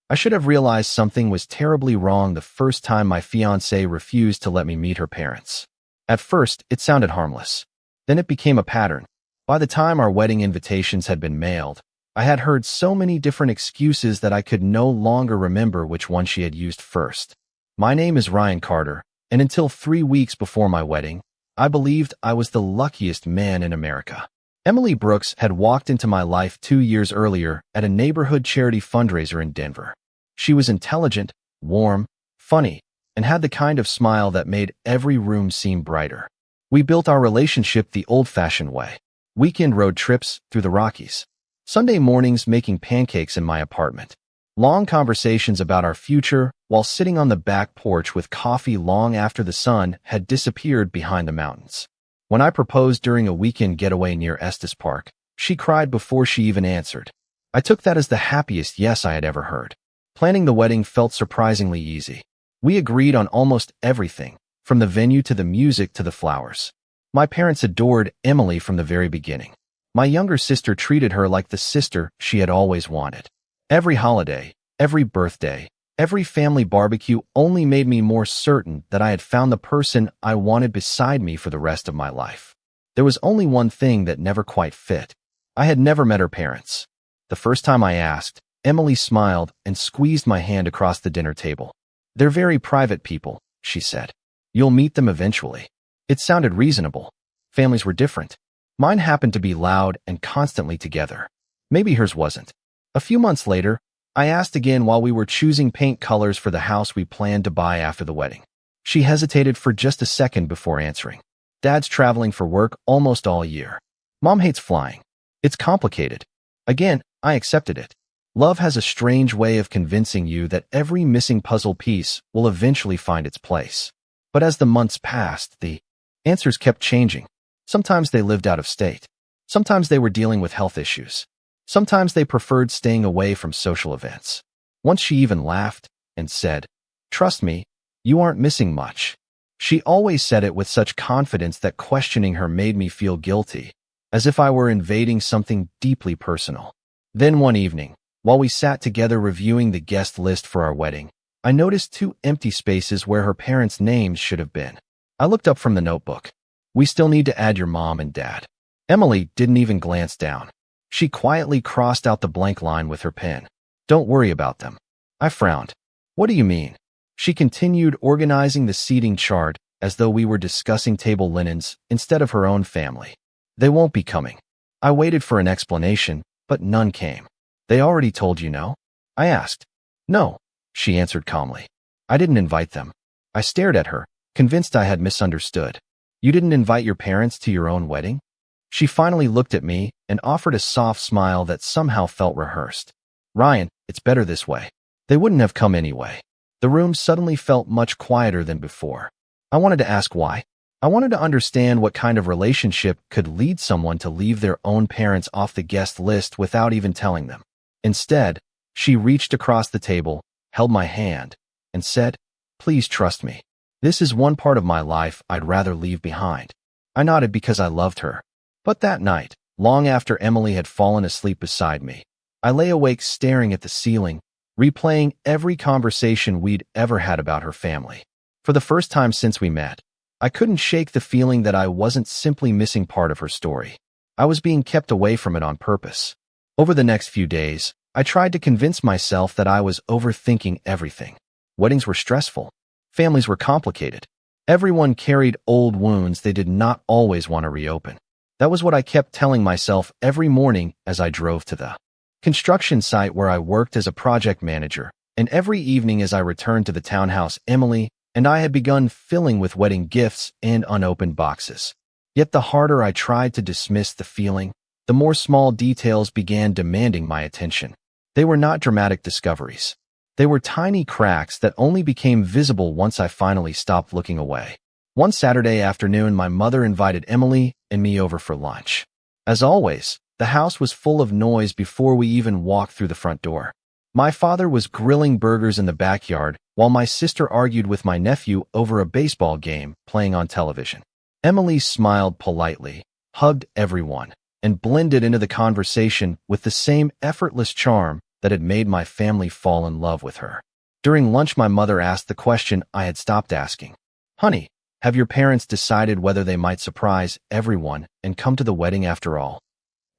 I should have realized something was terribly wrong the first time my fiancée refused to let me meet her parents. At first, it sounded harmless. Then it became a pattern. By the time our wedding invitations had been mailed, I had heard so many different excuses that I could no longer remember which one she had used first. My name is Ryan Carter, and until 3 weeks before my wedding, I believed I was the luckiest man in America. Emily Brooks had walked into my life 2 years earlier at a neighborhood charity fundraiser in Denver. She was intelligent, warm, funny, and had the kind of smile that made every room seem brighter. We built our relationship the old-fashioned way. Weekend road trips through the Rockies. Sunday mornings making pancakes in my apartment. Long conversations about our future while sitting on the back porch with coffee long after the sun had disappeared behind the mountains. When I proposed during a weekend getaway near Estes Park, she cried before she even answered. I took that as the happiest yes I had ever heard. Planning the wedding felt surprisingly easy. We agreed on almost everything, from the venue to the music to the flowers. My parents adored Emily from the very beginning. My younger sister treated her like the sister she had always wanted. Every holiday, every birthday, every family barbecue only made me more certain that I had found the person I wanted beside me for the rest of my life. There was only one thing that never quite fit. I had never met her parents. The first time I asked, Emily smiled and squeezed my hand across the dinner table. They're very private people, she said. You'll meet them eventually. It sounded reasonable. Families were different. Mine happened to be loud and constantly together. Maybe hers wasn't. A few months later, I asked again while we were choosing paint colors for the house we planned to buy after the wedding. She hesitated for just a second before answering. Dad's traveling for work almost all year. Mom hates flying. It's complicated. Again, I accepted it. Love has a strange way of convincing you that every missing puzzle piece will eventually find its place. But as the months passed, the answers kept changing. Sometimes they lived out of state. Sometimes they were dealing with health issues. Sometimes they preferred staying away from social events. Once she even laughed and said, "Trust me, you aren't missing much." She always said it with such confidence that questioning her made me feel guilty, as if I were invading something deeply personal. Then one evening, while we sat together reviewing the guest list for our wedding, I noticed 2 empty spaces where her parents' names should have been. I looked up from the notebook. We still need to add your mom and dad. Emily didn't even glance down. She quietly crossed out the blank line with her pen. Don't worry about them. I frowned. What do you mean? She continued organizing the seating chart as though we were discussing table linens instead of her own family. They won't be coming. I waited for an explanation, but none came. They already told you no? I asked. No, she answered calmly. I didn't invite them. I stared at her, convinced I had misunderstood. You didn't invite your parents to your own wedding? She finally looked at me and offered a soft smile that somehow felt rehearsed. Ryan, it's better this way. They wouldn't have come anyway. The room suddenly felt much quieter than before. I wanted to ask why. I wanted to understand what kind of relationship could lead someone to leave their own parents off the guest list without even telling them. Instead, she reached across the table, held my hand, and said, "Please trust me. This is one part of my life I'd rather leave behind." I nodded because I loved her. But that night, long after Emily had fallen asleep beside me, I lay awake staring at the ceiling, replaying every conversation we'd ever had about her family. For the first time since we met, I couldn't shake the feeling that I wasn't simply missing part of her story. I was being kept away from it on purpose. Over the next few days, I tried to convince myself that I was overthinking everything. Weddings were stressful. Families were complicated. Everyone carried old wounds they did not always want to reopen. That was what I kept telling myself every morning as I drove to the construction site where I worked as a project manager, and every evening as I returned to the townhouse Emily and I had begun filling with wedding gifts and unopened boxes. Yet the harder I tried to dismiss the feeling, the more small details began demanding my attention. They were not dramatic discoveries. They were tiny cracks that only became visible once I finally stopped looking away. One Saturday afternoon, my mother invited Emily and me over for lunch. As always, the house was full of noise before we even walked through the front door. My father was grilling burgers in the backyard, while my sister argued with my nephew over a baseball game playing on television. Emily smiled politely, hugged everyone, and blended into the conversation with the same effortless charm that had made my family fall in love with her. During lunch, my mother asked the question I had stopped asking. "Honey, have your parents decided whether they might surprise everyone and come to the wedding after all?"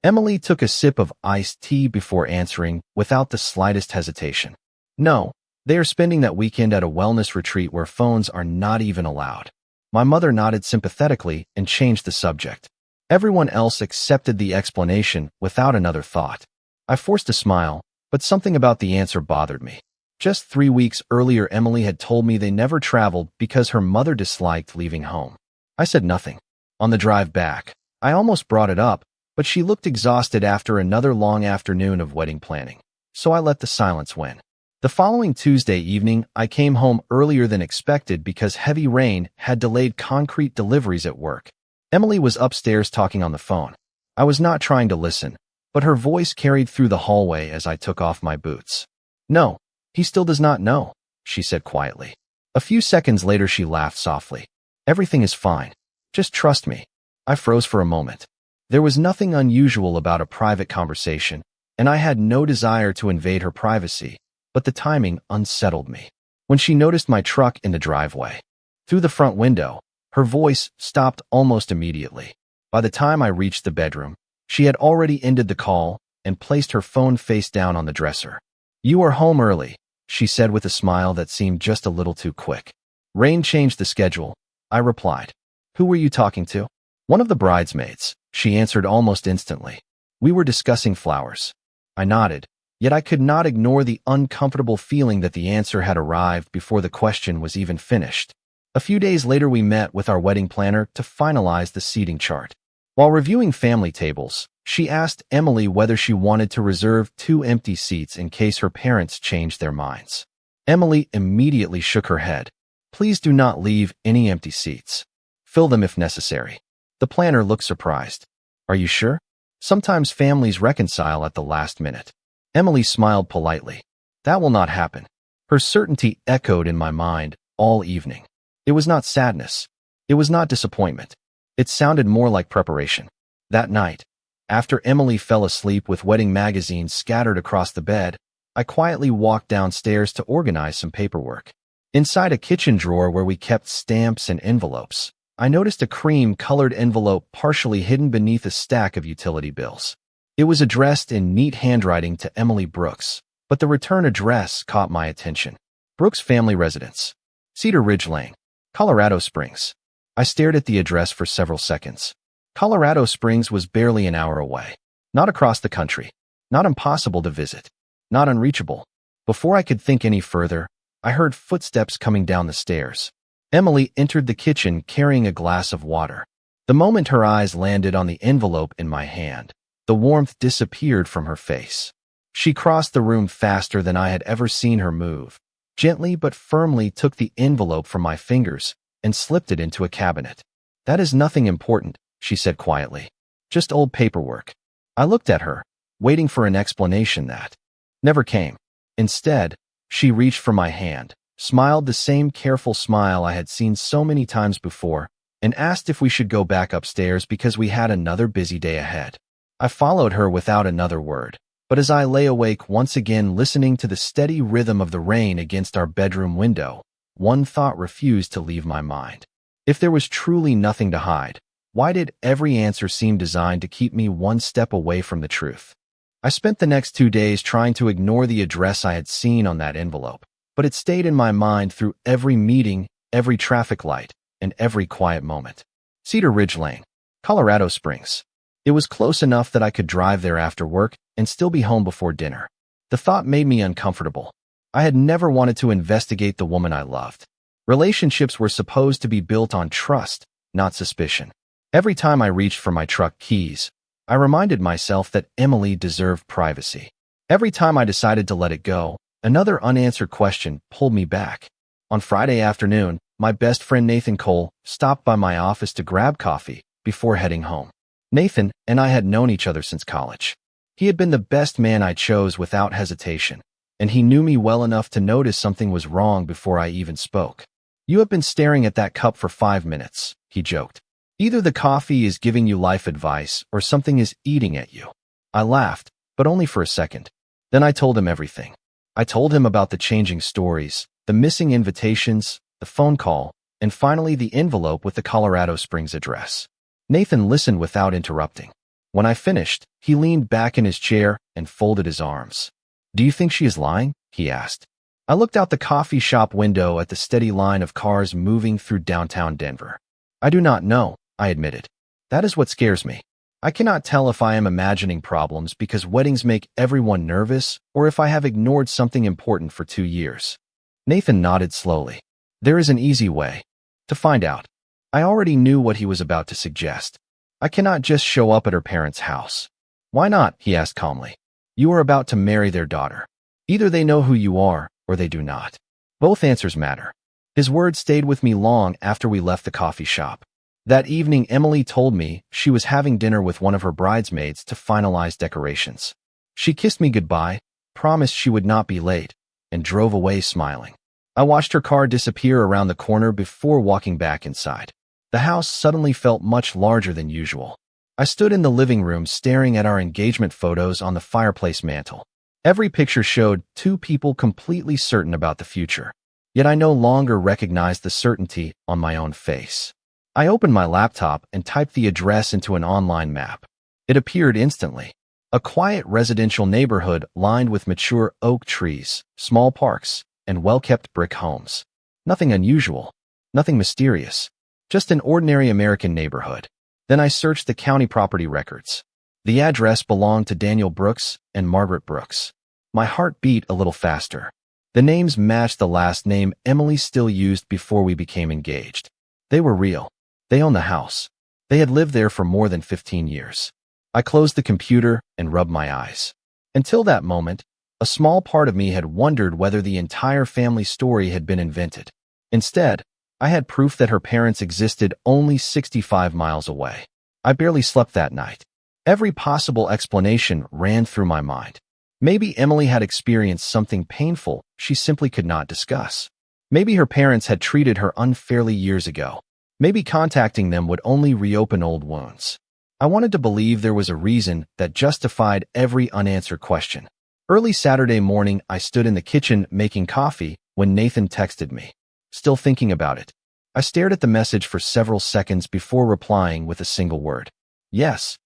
Emily took a sip of iced tea before answering without the slightest hesitation. "No, they are spending that weekend at a wellness retreat where phones are not even allowed." My mother nodded sympathetically and changed the subject. Everyone else accepted the explanation without another thought. I forced a smile, but something about the answer bothered me. Just 3 weeks earlier, Emily had told me they never traveled because her mother disliked leaving home. I said nothing. On the drive back, I almost brought it up, but she looked exhausted after another long afternoon of wedding planning, so I let the silence win. The following Tuesday evening, I came home earlier than expected because heavy rain had delayed concrete deliveries at work. Emily was upstairs talking on the phone. I was not trying to listen, but her voice carried through the hallway as I took off my boots. "No, he still does not know," she said quietly. A few seconds later, she laughed softly. "Everything is fine. Just trust me." I froze for a moment. There was nothing unusual about a private conversation, and I had no desire to invade her privacy, but the timing unsettled me. When she noticed my truck in the driveway, through the front window, her voice stopped almost immediately. By the time I reached the bedroom, she had already ended the call and placed her phone face down on the dresser. "You are home early," she said with a smile that seemed just a little too quick. "Rain changed the schedule," I replied. "Who were you talking to?" "One of the bridesmaids," she answered almost instantly. "We were discussing flowers." I nodded, yet I could not ignore the uncomfortable feeling that the answer had arrived before the question was even finished. A few days later, we met with our wedding planner to finalize the seating chart. While reviewing family tables, she asked Emily whether she wanted to reserve 2 empty seats in case her parents changed their minds. Emily immediately shook her head. "Please do not leave any empty seats. Fill them if necessary." The planner looked surprised. "Are you sure? Sometimes families reconcile at the last minute." Emily smiled politely. "That will not happen." Her certainty echoed in my mind all evening. It was not sadness. It was not disappointment. It sounded more like preparation. That night, after Emily fell asleep with wedding magazines scattered across the bed, I quietly walked downstairs to organize some paperwork. Inside a kitchen drawer where we kept stamps and envelopes, I noticed a cream-colored envelope partially hidden beneath a stack of utility bills. It was addressed in neat handwriting to Emily Brooks, but the return address caught my attention. Brooks Family Residence, Cedar Ridge Lane, Colorado Springs. I stared at the address for several seconds. Colorado Springs was barely an hour away. Not across the country. Not impossible to visit. Not unreachable. Before I could think any further, I heard footsteps coming down the stairs. Emily entered the kitchen carrying a glass of water. The moment her eyes landed on the envelope in my hand, the warmth disappeared from her face. She crossed the room faster than I had ever seen her move, gently but firmly took the envelope from my fingers and slipped it into a cabinet. "That is nothing important," she said quietly. "Just old paperwork." I looked at her, waiting for an explanation that never came. Instead, she reached for my hand, smiled the same careful smile I had seen so many times before, and asked if we should go back upstairs because we had another busy day ahead. I followed her without another word, but as I lay awake once again listening to the steady rhythm of the rain against our bedroom window, one thought refused to leave my mind. If there was truly nothing to hide, why did every answer seem designed to keep me one step away from the truth? I spent the next 2 days trying to ignore the address I had seen on that envelope, but it stayed in my mind through every meeting, every traffic light, and every quiet moment. Cedar Ridge Lane, Colorado Springs. It was close enough that I could drive there after work and still be home before dinner. The thought made me uncomfortable. I had never wanted to investigate the woman I loved. Relationships were supposed to be built on trust, not suspicion. Every time I reached for my truck keys, I reminded myself that Emily deserved privacy. Every time I decided to let it go, another unanswered question pulled me back. On Friday afternoon, my best friend Nathan Cole stopped by my office to grab coffee before heading home. Nathan and I had known each other since college. He had been the best man I chose without hesitation, and he knew me well enough to notice something was wrong before I even spoke. "You have been staring at that cup for 5 minutes," he joked. "Either the coffee is giving you life advice or something is eating at you." I laughed, but only for a second. Then I told him everything. I told him about the changing stories, the missing invitations, the phone call, and finally the envelope with the Colorado Springs address. Nathan listened without interrupting. When I finished, he leaned back in his chair and folded his arms. "Do you think she is lying?" he asked. I looked out the coffee shop window at the steady line of cars moving through downtown Denver. "I do not know," I admitted. "That is what scares me. I cannot tell if I am imagining problems because weddings make everyone nervous or if I have ignored something important for 2 years." Nathan nodded slowly. "There is an easy way to find out." I already knew what he was about to suggest. "I cannot just show up at her parents' house." "Why not?" he asked calmly. "You are about to marry their daughter. Either they know who you are or they do not. Both answers matter." His words stayed with me long after we left the coffee shop. That evening, Emily told me she was having dinner with one of her bridesmaids to finalize decorations. She kissed me goodbye, promised she would not be late, and drove away smiling. I watched her car disappear around the corner before walking back inside. The house suddenly felt much larger than usual. I stood in the living room staring at our engagement photos on the fireplace mantel. Every picture showed two people completely certain about the future. Yet I no longer recognized the certainty on my own face. I opened my laptop and typed the address into an online map. It appeared instantly. A quiet residential neighborhood lined with mature oak trees, small parks, and well-kept brick homes. Nothing unusual, nothing mysterious. Just an ordinary American neighborhood. Then I searched the county property records. The address belonged to Daniel Brooks and Margaret Brooks. My heart beat a little faster. The names matched the last name Emily still used before we became engaged. They were real. They owned the house. They had lived there for more than 15 years. I closed the computer and rubbed my eyes. Until that moment, a small part of me had wondered whether the entire family story had been invented. Instead, I had proof that her parents existed only 65 miles away. I barely slept that night. Every possible explanation ran through my mind. Maybe Emily had experienced something painful she simply could not discuss. Maybe her parents had treated her unfairly years ago. Maybe contacting them would only reopen old wounds. I wanted to believe there was a reason that justified every unanswered question. Early Saturday morning, I stood in the kitchen making coffee when Nathan texted me. "Still thinking about it?" I stared at the message for several seconds before replying with a single word. "Yes."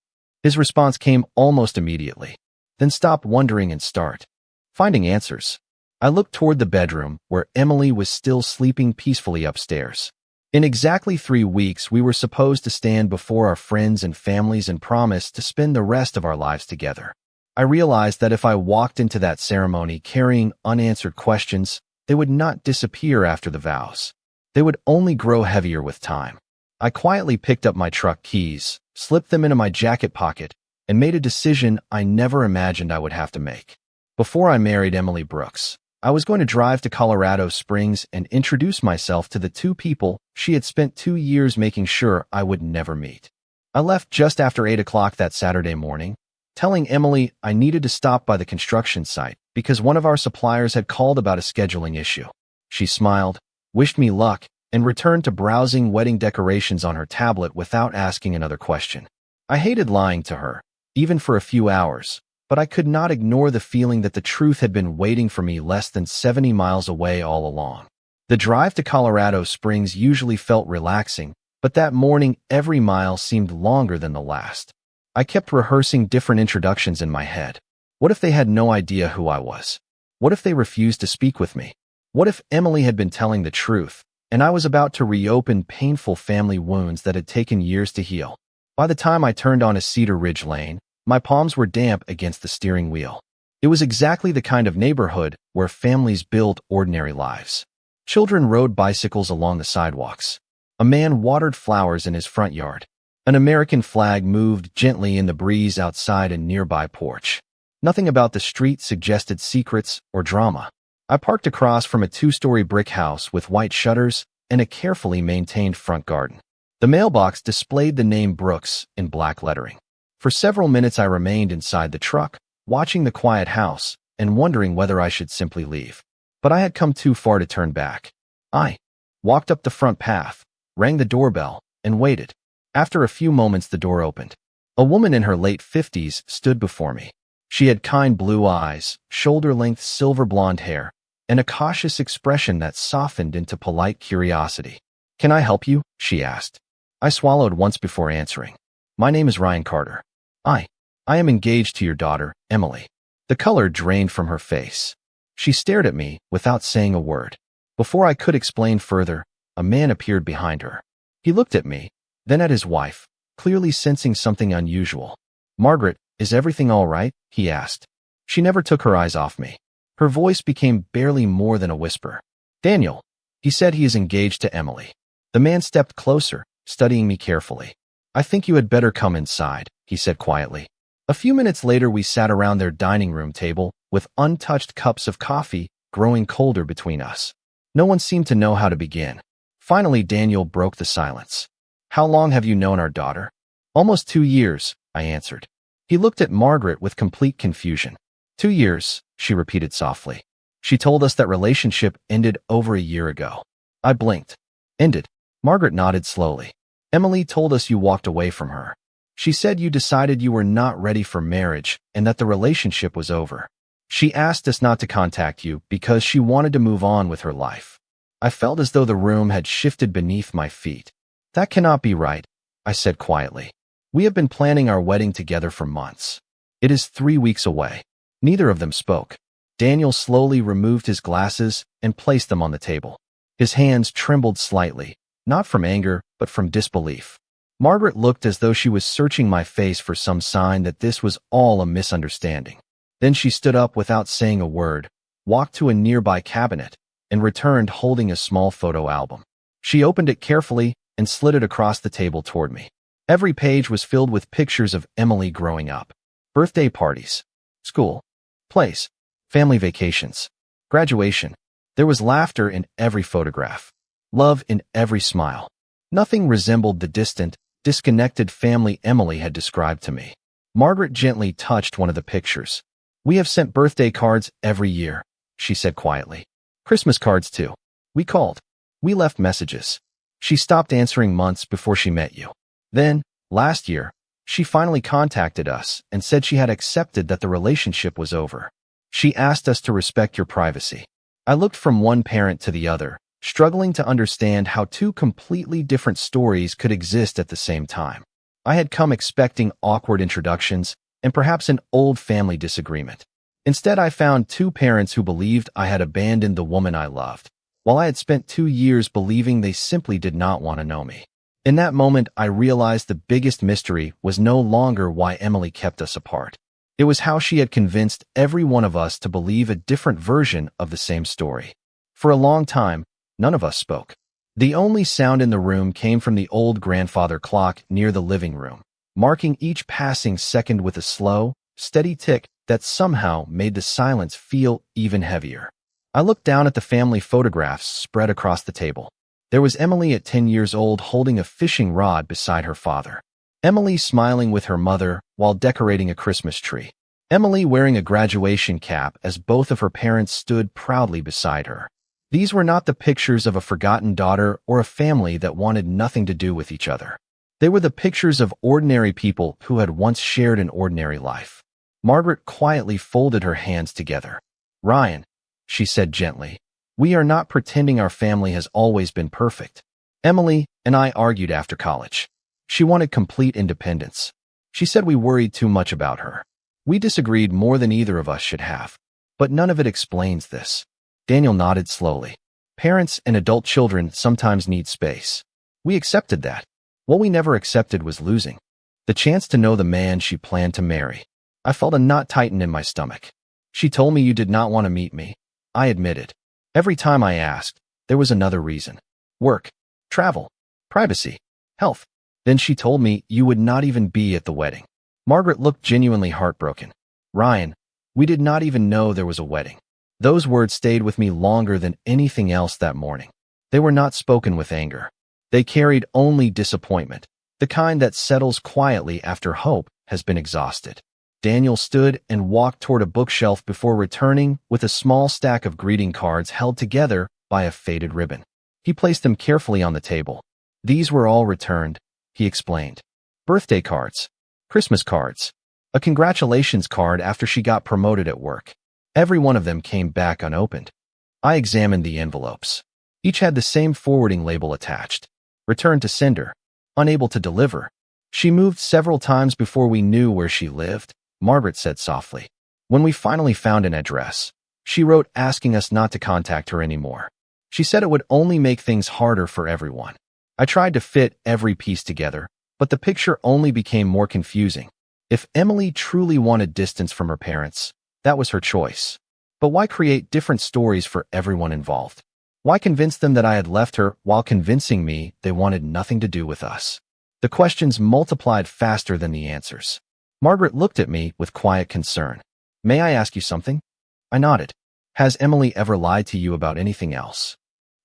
His response came almost immediately. Then stop wondering and start finding answers. I looked toward the bedroom where Emily was still sleeping peacefully upstairs. In exactly 3 weeks, we were supposed to stand before our friends and families and promise to spend the rest of our lives together. I realized that if I walked into that ceremony carrying unanswered questions, they would not disappear after the vows. They would only grow heavier with time. I quietly picked up my truck keys, slipped them into my jacket pocket, and made a decision I never imagined I would have to make. Before I married Emily Brooks, I was going to drive to Colorado Springs and introduce myself to the two people she had spent 2 years making sure I would never meet. I left just after 8 o'clock that Saturday morning, telling Emily I needed to stop by the construction site because one of our suppliers had called about a scheduling issue. She smiled, wished me luck, and returned to browsing wedding decorations on her tablet without asking another question. I hated lying to her, even for a few hours, but I could not ignore the feeling that the truth had been waiting for me less than 70 miles away all along. The drive to Colorado Springs usually felt relaxing, but that morning every mile seemed longer than the last. I kept rehearsing different introductions in my head. What if they had no idea who I was? What if they refused to speak with me? What if Emily had been telling the truth, and I was about to reopen painful family wounds that had taken years to heal? By the time I turned onto Cedar Ridge Lane, my palms were damp against the steering wheel. It was exactly the kind of neighborhood where families build ordinary lives. Children rode bicycles along the sidewalks. A man watered flowers in his front yard. An American flag moved gently in the breeze outside a nearby porch. Nothing about the street suggested secrets or drama. I parked across from a 2-story brick house with white shutters and a carefully maintained front garden. The mailbox displayed the name Brooks in black lettering. For several minutes I remained inside the truck, watching the quiet house and wondering whether I should simply leave. But I had come too far to turn back. I walked up the front path, rang the doorbell, and waited. After a few moments, the door opened. A woman in her late 50s stood before me. She had kind blue eyes, shoulder-length silver blonde hair, and a cautious expression that softened into polite curiosity. "Can I help you?" she asked. I swallowed once before answering. "My name is Ryan Carter. I am engaged to your daughter, Emily." The color drained from her face. She stared at me without saying a word. Before I could explain further, a man appeared behind her. He looked at me, then at his wife, clearly sensing something unusual. "Margaret, is everything all right?" he asked. She never took her eyes off me. Her voice became barely more than a whisper. "Daniel," he said, "he is engaged to Emily." The man stepped closer, studying me carefully. "I think you had better come inside," he said quietly. A few minutes later, we sat around their dining room table, with untouched cups of coffee growing colder between us. No one seemed to know how to begin. Finally, Daniel broke the silence. "How long have you known our daughter?" "Almost 2 years," I answered. He looked at Margaret with complete confusion. "2 years," she repeated softly. "She told us that relationship ended over a year ago." I blinked. "Ended?" Margaret nodded slowly. "Emily told us you walked away from her. She said you decided you were not ready for marriage and that the relationship was over. She asked us not to contact you because she wanted to move on with her life." I felt as though the room had shifted beneath my feet. "That cannot be right," I said quietly. "We have been planning our wedding together for months. It is 3 weeks away." Neither of them spoke. Daniel slowly removed his glasses and placed them on the table. His hands trembled slightly, not from anger, but from disbelief. Margaret looked as though she was searching my face for some sign that this was all a misunderstanding. Then she stood up without saying a word, walked to a nearby cabinet, and returned holding a small photo album. She opened it carefully and slid it across the table toward me. Every page was filled with pictures of Emily growing up. Birthday parties, school, plays, family vacations, graduation. There was laughter in every photograph, love in every smile. Nothing resembled the distant, disconnected family Emily had described to me. Margaret gently touched one of the pictures. "We have sent birthday cards every year," she said quietly. "Christmas cards too. We called. We left messages. She stopped answering months before she met you. Then, last year, she finally contacted us and said she had accepted that the relationship was over. She asked us to respect your privacy." I looked from one parent to the other, struggling to understand how 2 completely different stories could exist at the same time. I had come expecting awkward introductions and perhaps an old family disagreement. Instead, I found 2 parents who believed I had abandoned the woman I loved, while I had spent 2 years believing they simply did not want to know me. In that moment, I realized the biggest mystery was no longer why Emily kept us apart. It was how she had convinced every one of us to believe a different version of the same story. For a long time, none of us spoke. The only sound in the room came from the old grandfather clock near the living room, marking each passing second with a slow, steady tick that somehow made the silence feel even heavier. I looked down at the family photographs spread across the table. There was Emily at 10 years old holding a fishing rod beside her father. Emily smiling with her mother while decorating a Christmas tree. Emily wearing a graduation cap as both of her parents stood proudly beside her. These were not the pictures of a forgotten daughter or a family that wanted nothing to do with each other. They were the pictures of ordinary people who had once shared an ordinary life. Margaret quietly folded her hands together. "Ryan," she said gently, "we are not pretending our family has always been perfect. Emily and I argued after college. She wanted complete independence. She said we worried too much about her. We disagreed more than either of us should have. But none of it explains this." Daniel nodded slowly. "Parents and adult children sometimes need space. We accepted that. What we never accepted was losing the chance to know the man she planned to marry." I felt a knot tighten in my stomach. "She told me you did not want to meet me," I admitted. Every time I asked, there was another reason. Work, travel, privacy, health. Then she told me you would not even be at the wedding. Margaret looked genuinely heartbroken. "Ryan, we did not even know there was a wedding." Those words stayed with me longer than anything else that morning. They were not spoken with anger. They carried only disappointment, the kind that settles quietly after hope has been exhausted. Daniel stood and walked toward a bookshelf before returning with a small stack of greeting cards held together by a faded ribbon. He placed them carefully on the table. "These were all returned," he explained. "Birthday cards, Christmas cards, a congratulations card after she got promoted at work. Every one of them came back unopened. I examined the envelopes. Each had the same forwarding label attached. Returned to sender. Unable to deliver. She moved several times before we knew where she lived, Margaret said softly. When we finally found an address, she wrote asking us not to contact her anymore. She said it would only make things harder for everyone. I tried to fit every piece together, but the picture only became more confusing. If Emily truly wanted distance from her parents, that was her choice. But why create different stories for everyone involved? Why convince them that I had left her while convincing me they wanted nothing to do with us? The questions multiplied faster than the answers. Margaret looked at me with quiet concern. May I ask you something? I nodded. Has Emily ever lied to you about anything else?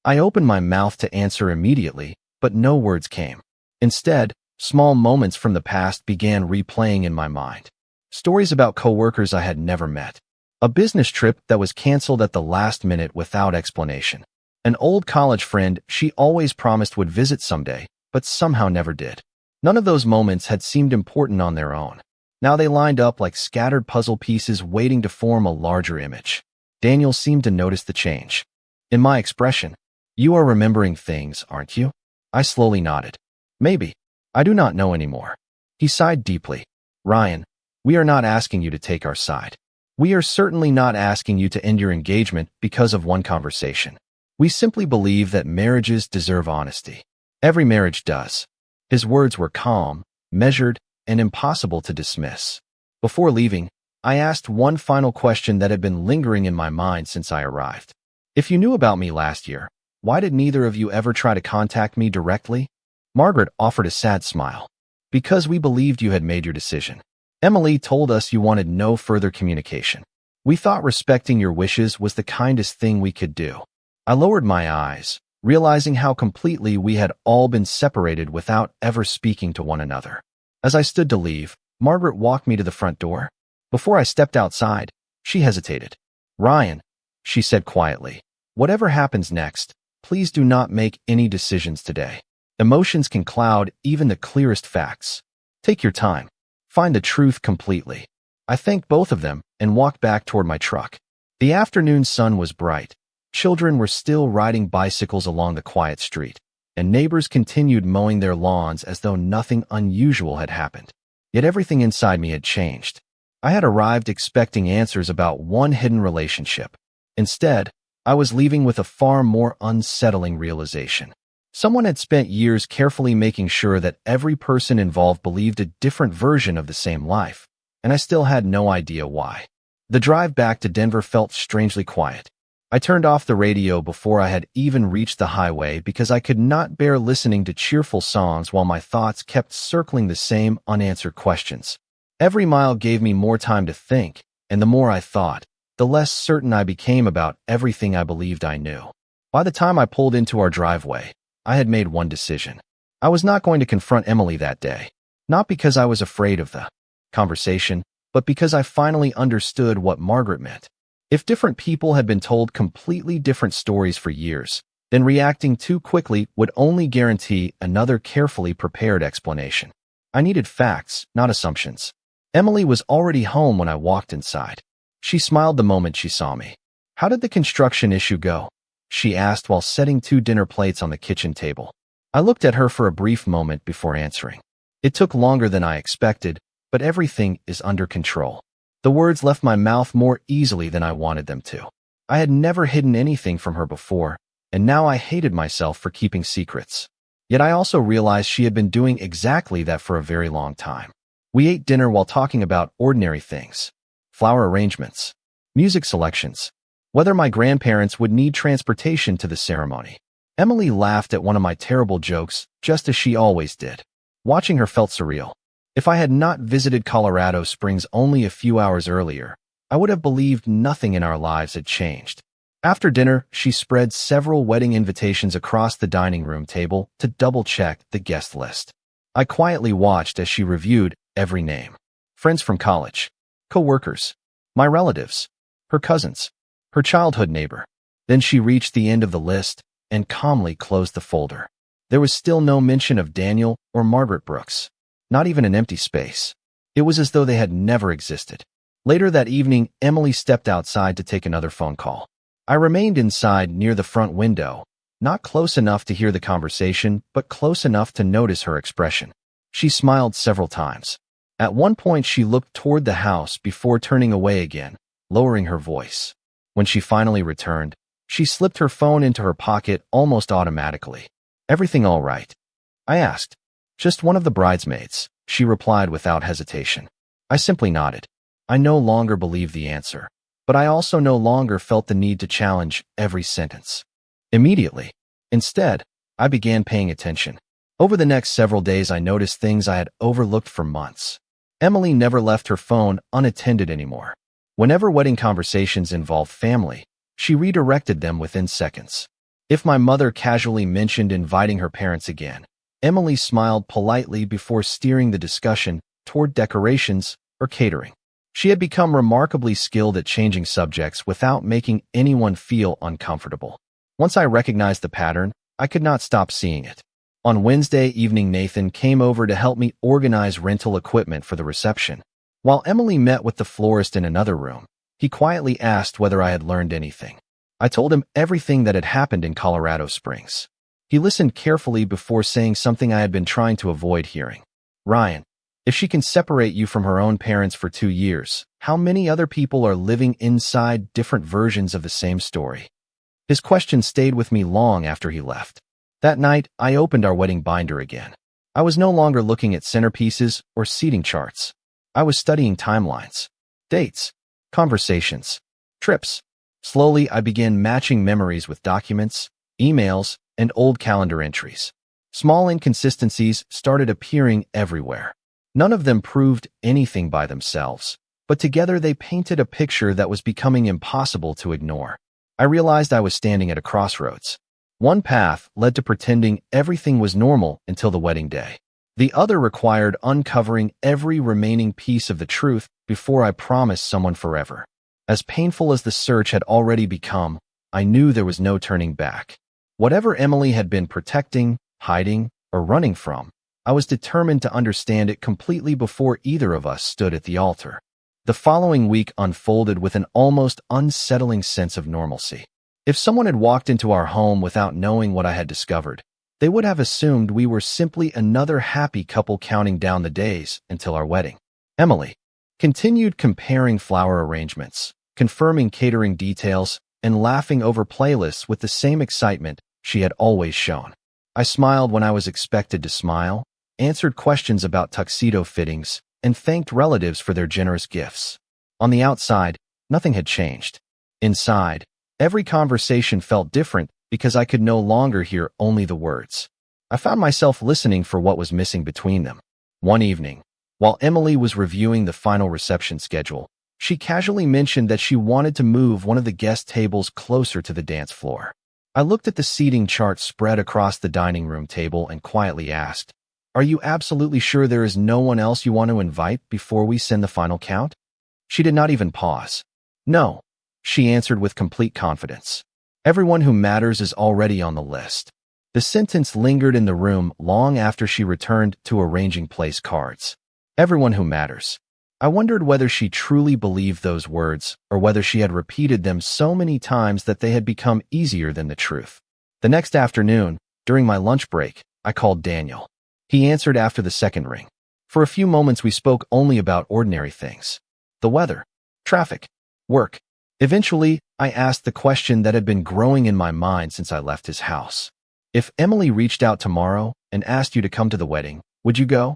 I opened my mouth to answer immediately, but no words came. Instead, small moments from the past began replaying in my mind. Stories about coworkers I had never met. A business trip that was canceled at the last minute without explanation. An old college friend she always promised would visit someday, but somehow never did. None of those moments had seemed important on their own. Now they lined up like scattered puzzle pieces waiting to form a larger image. Daniel seemed to notice the change. In my expression, you are remembering things, aren't you? I slowly nodded. Maybe. I do not know anymore. He sighed deeply. Ryan, we are not asking you to take our side. We are certainly not asking you to end your engagement because of one conversation. We simply believe that marriages deserve honesty. Every marriage does. His words were calm, measured, and impossible to dismiss. Before leaving, I asked one final question that had been lingering in my mind since I arrived. If you knew about me last year, why did neither of you ever try to contact me directly? Margaret offered a sad smile. Because we believed you had made your decision. Emily told us you wanted no further communication. We thought respecting your wishes was the kindest thing we could do. I lowered my eyes, realizing how completely we had all been separated without ever speaking to one another. As I stood to leave, Margaret walked me to the front door. Before I stepped outside, she hesitated. Ryan, she said quietly, whatever happens next, please do not make any decisions today. Emotions can cloud even the clearest facts. Take your time. Find the truth completely. I thanked both of them and walked back toward my truck. The afternoon sun was bright. Children were still riding bicycles along the quiet street, and neighbors continued mowing their lawns as though nothing unusual had happened. Yet everything inside me had changed. I had arrived expecting answers about one hidden relationship. Instead, I was leaving with a far more unsettling realization. Someone had spent years carefully making sure that every person involved believed a different version of the same life, and I still had no idea why. The drive back to Denver felt strangely quiet. I turned off the radio before I had even reached the highway because I could not bear listening to cheerful songs while my thoughts kept circling the same unanswered questions. Every mile gave me more time to think, and the more I thought, the less certain I became about everything I believed I knew. By the time I pulled into our driveway, I had made one decision. I was not going to confront Emily that day, not because I was afraid of the conversation, but because I finally understood what Margaret meant. If different people had been told completely different stories for years, then reacting too quickly would only guarantee another carefully prepared explanation. I needed facts, not assumptions. Emily was already home when I walked inside. She smiled the moment she saw me. How did the construction issue go? She asked while setting 2 dinner plates on the kitchen table. I looked at her for a brief moment before answering. It took longer than I expected, but everything is under control. The words left my mouth more easily than I wanted them to. I had never hidden anything from her before, and now I hated myself for keeping secrets. Yet I also realized she had been doing exactly that for a very long time. We ate dinner while talking about ordinary things. Flower arrangements, music selections, whether my grandparents would need transportation to the ceremony. Emily laughed at one of my terrible jokes, just as she always did. Watching her felt surreal. If I had not visited Colorado Springs only a few hours earlier, I would have believed nothing in our lives had changed. After dinner, she spread several wedding invitations across the dining room table to double-check the guest list. I quietly watched as she reviewed every name. Friends from college, co-workers, my relatives, her cousins, her childhood neighbor. Then she reached the end of the list and calmly closed the folder. There was still no mention of Daniel or Margaret Brooks. Not even an empty space. It was as though they had never existed. Later that evening, Emily stepped outside to take another phone call. I remained inside near the front window, not close enough to hear the conversation, but close enough to notice her expression. She smiled several times. At one point, she looked toward the house before turning away again, lowering her voice. When she finally returned, she slipped her phone into her pocket almost automatically. "Everything all right?" I asked. "Just one of the bridesmaids," she replied without hesitation. I simply nodded. I no longer believed the answer, but I also no longer felt the need to challenge every sentence. Immediately, instead, I began paying attention. Over the next several days, I noticed things I had overlooked for months. Emily never left her phone unattended anymore. Whenever wedding conversations involved family, she redirected them within seconds. If my mother casually mentioned inviting her parents again, Emily smiled politely before steering the discussion toward decorations or catering. She had become remarkably skilled at changing subjects without making anyone feel uncomfortable. Once I recognized the pattern, I could not stop seeing it. On Wednesday evening, Nathan came over to help me organize rental equipment for the reception. While Emily met with the florist in another room, he quietly asked whether I had learned anything. I told him everything that had happened in Colorado Springs. He listened carefully before saying something I had been trying to avoid hearing. "Ryan, if she can separate you from her own parents for 2 years, how many other people are living inside different versions of the same story?" His question stayed with me long after he left. That night, I opened our wedding binder again. I was no longer looking at centerpieces or seating charts. I was studying timelines, dates, conversations, trips. Slowly, I began matching memories with documents, emails, and old calendar entries. Small inconsistencies started appearing everywhere. None of them proved anything by themselves, but together they painted a picture that was becoming impossible to ignore. I realized I was standing at a crossroads. One path led to pretending everything was normal until the wedding day. The other required uncovering every remaining piece of the truth before I promised someone forever. As painful as the search had already become, I knew there was no turning back. Whatever Emily had been protecting, hiding, or running from, I was determined to understand it completely before either of us stood at the altar. The following week unfolded with an almost unsettling sense of normalcy. If someone had walked into our home without knowing what I had discovered, they would have assumed we were simply another happy couple counting down the days until our wedding. Emily continued comparing flower arrangements, confirming catering details, and laughing over playlists with the same excitement she had always shown. I smiled when I was expected to smile, answered questions about tuxedo fittings, and thanked relatives for their generous gifts. On the outside, nothing had changed. Inside, every conversation felt different because I could no longer hear only the words. I found myself listening for what was missing between them. One evening, while Emily was reviewing the final reception schedule, she casually mentioned that she wanted to move one of the guest tables closer to the dance floor. I looked at the seating chart spread across the dining room table and quietly asked, "Are you absolutely sure there is no one else you want to invite before we send the final count?" She did not even pause. "No," she answered with complete confidence. "Everyone who matters is already on the list." The sentence lingered in the room long after she returned to arranging place cards. Everyone who matters. I wondered whether she truly believed those words or whether she had repeated them so many times that they had become easier than the truth. The next afternoon, during my lunch break, I called Daniel. He answered after the second ring. For a few moments, we spoke only about ordinary things. The weather, traffic, work. Eventually, I asked the question that had been growing in my mind since I left his house. "If Emily reached out tomorrow and asked you to come to the wedding, would you go?"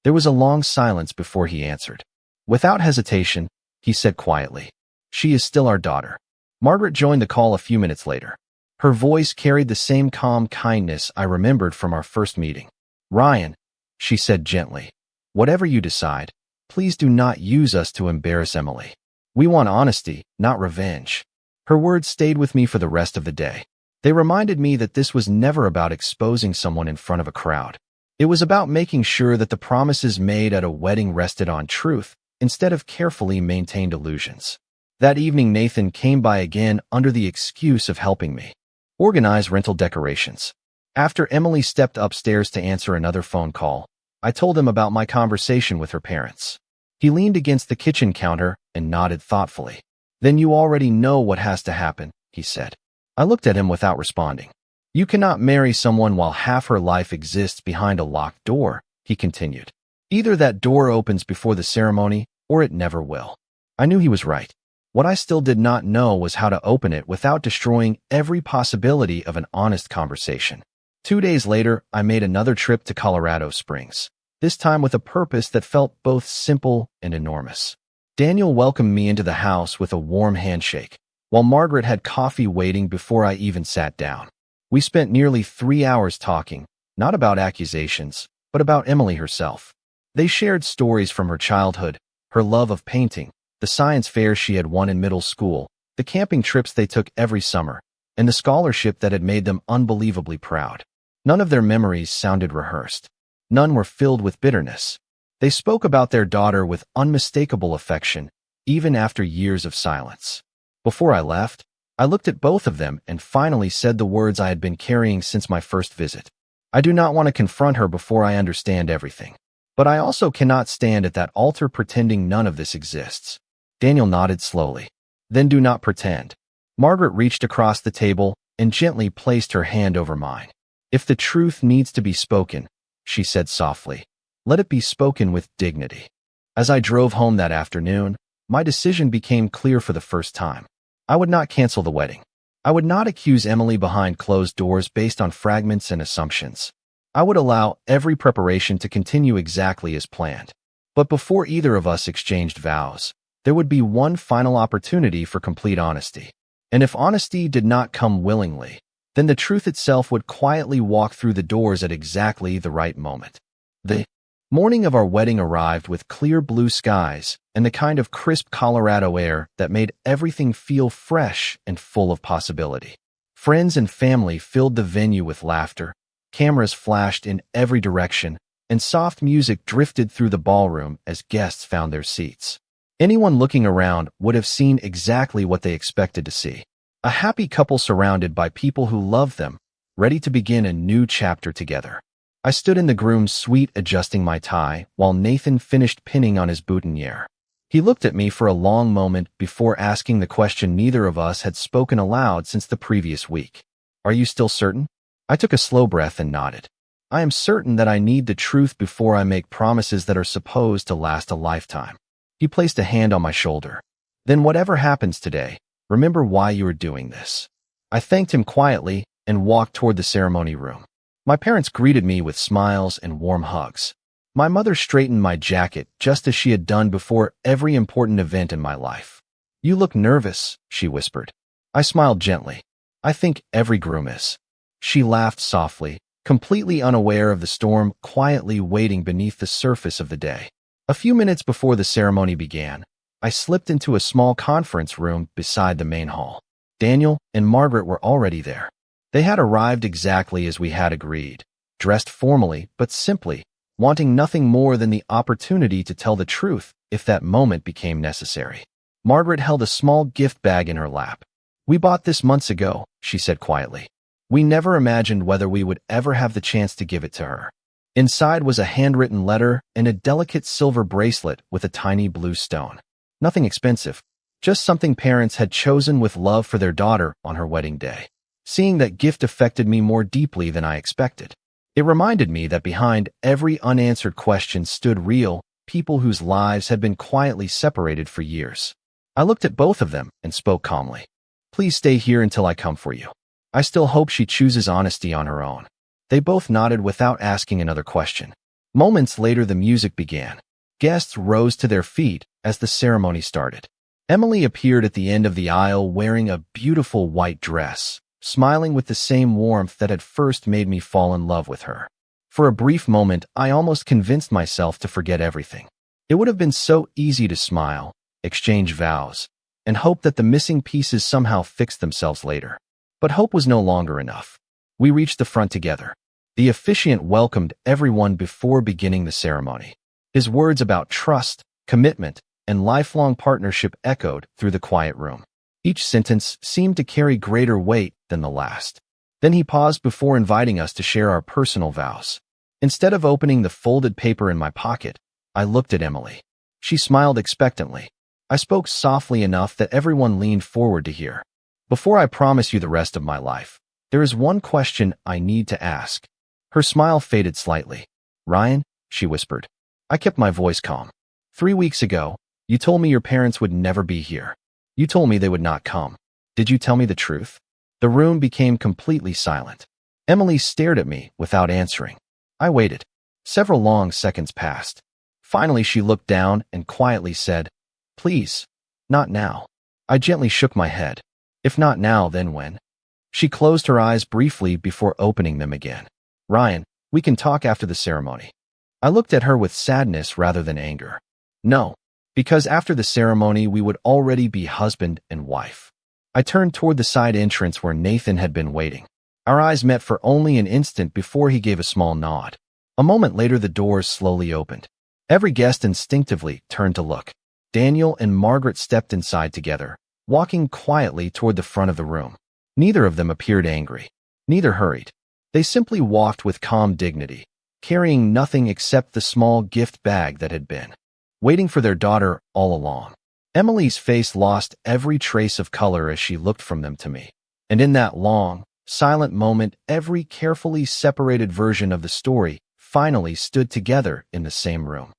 There was a long silence before he answered. Without hesitation, he said quietly, "She is still our daughter." Margaret joined the call a few minutes later. Her voice carried the same calm kindness I remembered from our first meeting. "Ryan," she said gently, "whatever you decide, please do not use us to embarrass Emily. We want honesty, not revenge." Her words stayed with me for the rest of the day. They reminded me that this was never about exposing someone in front of a crowd. It was about making sure that the promises made at a wedding rested on truth instead of carefully maintained illusions. That evening, Nathan came by again under the excuse of helping me organize rental decorations. After Emily stepped upstairs to answer another phone call, I told him about my conversation with her parents. He leaned against the kitchen counter and nodded thoughtfully. "Then you already know what has to happen," he said. I looked at him without responding. "You cannot marry someone while half her life exists behind a locked door," he continued. "Either that door opens before the ceremony, or it never will." I knew he was right. What I still did not know was how to open it without destroying every possibility of an honest conversation. 2 days later, I made another trip to Colorado Springs, this time with a purpose that felt both simple and enormous. Daniel welcomed me into the house with a warm handshake, while Margaret had coffee waiting before I even sat down. We spent nearly 3 hours talking, not about accusations, but about Emily herself. They shared stories from her childhood, her love of painting, the science fairs she had won in middle school, the camping trips they took every summer, and the scholarship that had made them unbelievably proud. None of their memories sounded rehearsed. None were filled with bitterness. They spoke about their daughter with unmistakable affection, even after years of silence. Before I left, I looked at both of them and finally said the words I had been carrying since my first visit. I do not want to confront her before I understand everything. But I also cannot stand at that altar pretending none of this exists. Daniel nodded slowly. "Then do not pretend." Margaret reached across the table and gently placed her hand over mine. "If the truth needs to be spoken," she said softly, "let it be spoken with dignity." As I drove home that afternoon, my decision became clear for the first time. I would not cancel the wedding. I would not accuse Emily behind closed doors based on fragments and assumptions. I would allow every preparation to continue exactly as planned. But before either of us exchanged vows, there would be one final opportunity for complete honesty. And if honesty did not come willingly, then the truth itself would quietly walk through the doors at exactly the right moment. The morning of our wedding arrived with clear blue skies and the kind of crisp Colorado air that made everything feel fresh and full of possibility. Friends and family filled the venue with laughter, cameras flashed in every direction, and soft music drifted through the ballroom as guests found their seats. Anyone looking around would have seen exactly what they expected to see. A happy couple surrounded by people who loved them, ready to begin a new chapter together. I stood in the groom's suite adjusting my tie while Nathan finished pinning on his boutonniere. He looked at me for a long moment before asking the question neither of us had spoken aloud since the previous week. "Are you still certain?" I took a slow breath and nodded. "I am certain that I need the truth before I make promises that are supposed to last a lifetime." He placed a hand on my shoulder. "Then whatever happens today, remember why you are doing this." I thanked him quietly and walked toward the ceremony room. My parents greeted me with smiles and warm hugs. My mother straightened my jacket just as she had done before every important event in my life. "You look nervous," she whispered. I smiled gently. "I think every groom is." She laughed softly, completely unaware of the storm quietly waiting beneath the surface of the day. A few minutes before the ceremony began, I slipped into a small conference room beside the main hall. Daniel and Margaret were already there. They had arrived exactly as we had agreed, dressed formally but simply, wanting nothing more than the opportunity to tell the truth if that moment became necessary. Margaret held a small gift bag in her lap. "We bought this months ago," she said quietly. "We never imagined whether we would ever have the chance to give it to her." Inside was a handwritten letter and a delicate silver bracelet with a tiny blue stone. Nothing expensive, just something parents had chosen with love for their daughter on her wedding day. Seeing that gift affected me more deeply than I expected. It reminded me that behind every unanswered question stood real people whose lives had been quietly separated for years. I looked at both of them and spoke calmly. "Please stay here until I come for you. I still hope she chooses honesty on her own." They both nodded without asking another question. Moments later, the music began. Guests rose to their feet as the ceremony started. Emily appeared at the end of the aisle wearing a beautiful white dress, smiling with the same warmth that had first made me fall in love with her. For a brief moment, I almost convinced myself to forget everything. It would have been so easy to smile, exchange vows, and hope that the missing pieces somehow fixed themselves later. But hope was no longer enough. We reached the front together. The officiant welcomed everyone before beginning the ceremony. His words about trust, commitment, and lifelong partnership echoed through the quiet room. Each sentence seemed to carry greater weight than the last. Then he paused before inviting us to share our personal vows. Instead of opening the folded paper in my pocket, I looked at Emily. She smiled expectantly. I spoke softly enough that everyone leaned forward to hear. Before I promise you the rest of my life, there is one question I need to ask. Her smile faded slightly. Ryan, she whispered. I kept my voice calm. 3 weeks ago, you told me your parents would never be here. You told me they would not come. Did you tell me the truth? The room became completely silent. Emily stared at me without answering. I waited. Several long seconds passed. Finally, she looked down and quietly said, Please, not now. I gently shook my head. If not now, then when? She closed her eyes briefly before opening them again. Ryan, we can talk after the ceremony. I looked at her with sadness rather than anger. No, because after the ceremony we would already be husband and wife. I turned toward the side entrance where Nathan had been waiting. Our eyes met for only an instant before he gave a small nod. A moment later the doors slowly opened. Every guest instinctively turned to look. Daniel and Margaret stepped inside together, walking quietly toward the front of the room. Neither of them appeared angry. Neither hurried. They simply walked with calm dignity, carrying nothing except the small gift bag that had been waiting for their daughter all along. Emily's face lost every trace of color as she looked from them to me. And in that long, silent moment, every carefully separated version of the story finally stood together in the same room.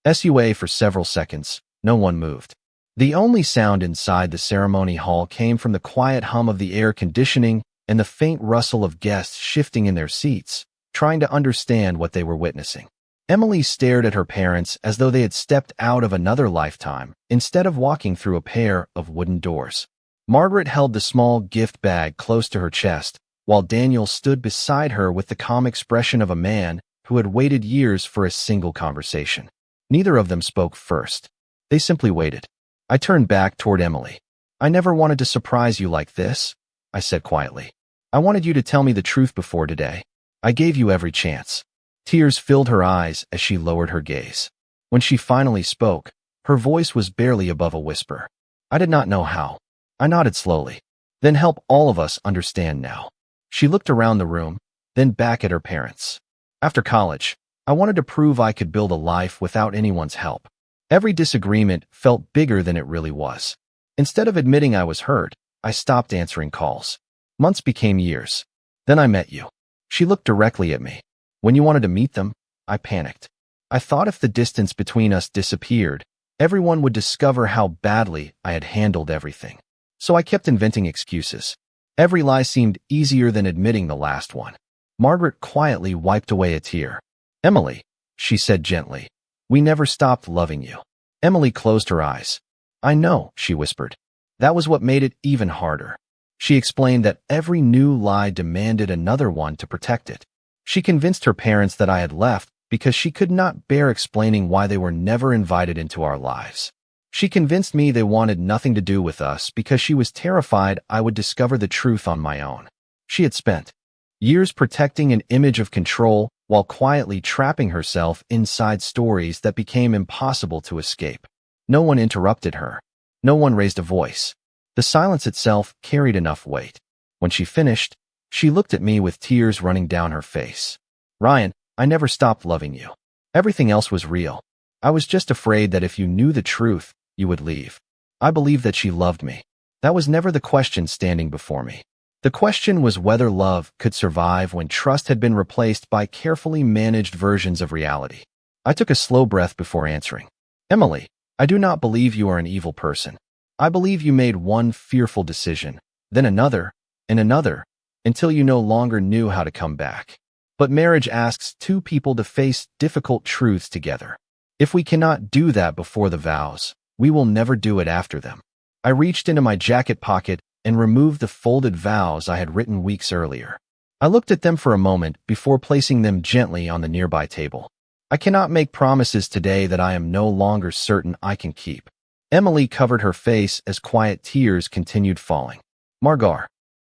SUA for several seconds, no one moved. The only sound inside the ceremony hall came from the quiet hum of the air conditioning and the faint rustle of guests shifting in their seats, trying to understand what they were witnessing. Emily stared at her parents as though they had stepped out of another lifetime, instead of walking through a pair of wooden doors. Margaret held the small gift bag close to her chest, while Daniel stood beside her with the calm expression of a man who had waited years for a single conversation. Neither of them spoke first. They simply waited. I turned back toward Emily. I never wanted to surprise you like this, I said quietly. I wanted you to tell me the truth before today. I gave you every chance. Tears filled her eyes as she lowered her gaze. When she finally spoke, her voice was barely above a whisper. I did not know how. I nodded slowly. Then help all of us understand now. She looked around the room, then back at her parents. After college, I wanted to prove I could build a life without anyone's help. Every disagreement felt bigger than it really was. Instead of admitting I was hurt, I stopped answering calls. Months became years. Then I met you. She looked directly at me. When you wanted to meet them, I panicked. I thought if the distance between us disappeared, everyone would discover how badly I had handled everything. So I kept inventing excuses. Every lie seemed easier than admitting the last one. Margaret quietly wiped away a tear. Emily, she said gently, we never stopped loving you. Emily closed her eyes. I know, she whispered. That was what made it even harder. She explained that every new lie demanded another one to protect it. She convinced her parents that I had left because she could not bear explaining why they were never invited into our lives. She convinced me they wanted nothing to do with us because she was terrified I would discover the truth on my own. She had spent years protecting an image of control while quietly trapping herself inside stories that became impossible to escape. No one interrupted her. No one raised a voice. The silence itself carried enough weight. When she finished, she looked at me with tears running down her face. Ryan, I never stopped loving you. Everything else was real. I was just afraid that if you knew the truth, you would leave. I believed that she loved me. That was never the question standing before me. The question was whether love could survive when trust had been replaced by carefully managed versions of reality. I took a slow breath before answering. Emily, I do not believe you are an evil person. I believe you made one fearful decision, then another, and another, until you no longer knew how to come back. But marriage asks two people to face difficult truths together. If we cannot do that before the vows, we will never do it after them. I reached into my jacket pocket and removed the folded vows I had written weeks earlier. I looked at them for a moment before placing them gently on the nearby table. I cannot make promises today that I am no longer certain I can keep. Emily covered her face as quiet tears continued falling. Margar,